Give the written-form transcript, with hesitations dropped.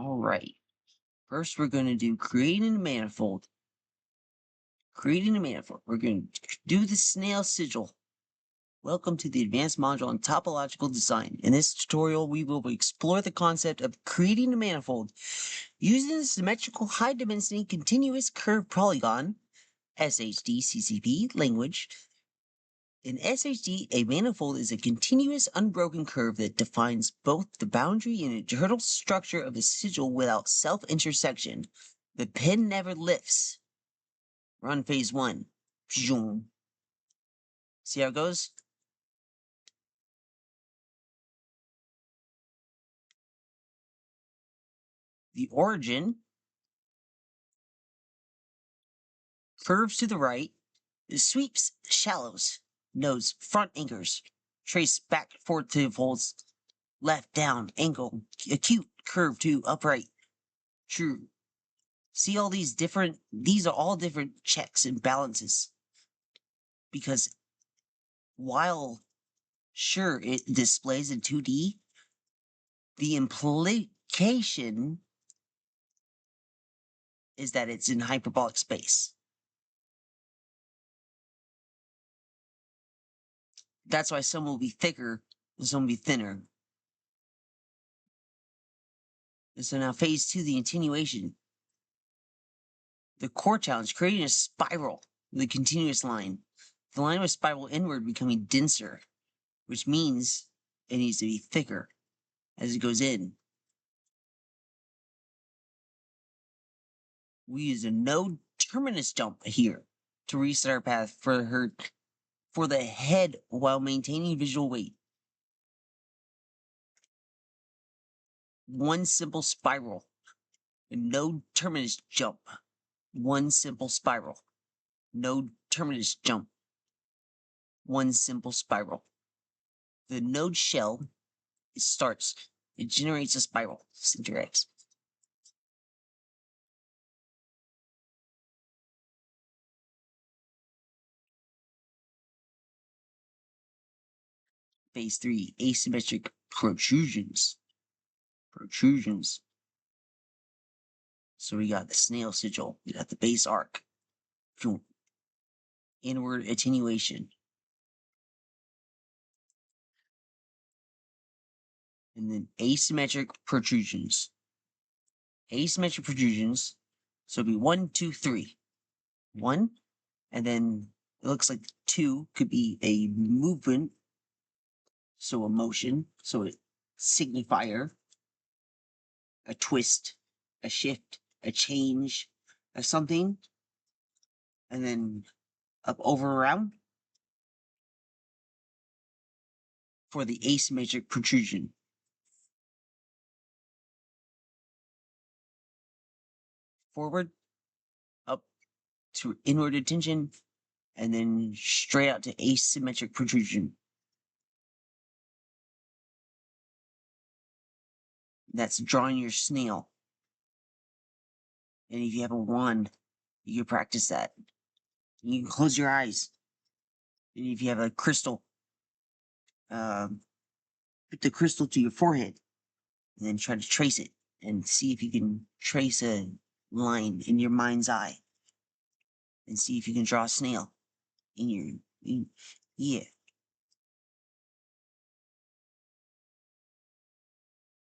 Alright. First, we're going to do creating a manifold. Creating a manifold. We're going to do the snail sigil. Welcome to the advanced module on topological design. In this tutorial, we will explore the concept of creating a manifold using the symmetrical high-density continuous curve polygon (SHD-CCP) language. In SHD, a manifold is a continuous unbroken curve that defines both the boundary and internal structure of a sigil without self-intersection. The pen never lifts. Run phase 1. See how it goes? The origin curves to the right, sweeps shallows, nodes, front anchors, trace back forth to folds, left down, angle, acute, curve to upright, true. See all these these are all different checks and balances. Because while, sure, it displays in 2D, the implication is that it's in hyperbolic space. That's why some will be thicker and some will be thinner. And so now phase 2, the attenuation. The core challenge, creating a spiral with a continuous line. The line will spiral inward, becoming denser, which means it needs to be thicker as it goes in. We use a node terminus jump here to reset our path for the head while maintaining visual weight. One simple spiral. A node terminus jump. One simple spiral. Node terminus jump. One simple spiral. The node shell, it generates a spiral, center X. Phase 3, asymmetric protrusions. So we got the snail sigil, we got the base arc, inward attenuation, and then asymmetric protrusions. Asymmetric protrusions, so it'd be 1, 2, 3. 1, and then it looks like 2 could be a movement, so a motion, so a signifier, a twist, a shift, a change, a something, and then up, over, around for the asymmetric protrusion. Forward, up to inward attention, and then straight out to asymmetric protrusion. That's drawing your snail. And if you have a wand, you can practice that. And you can close your eyes. And if you have a crystal, put the crystal to your forehead and then try to trace it and see if you can trace a line in your mind's eye and see if you can draw a snail in your, yeah.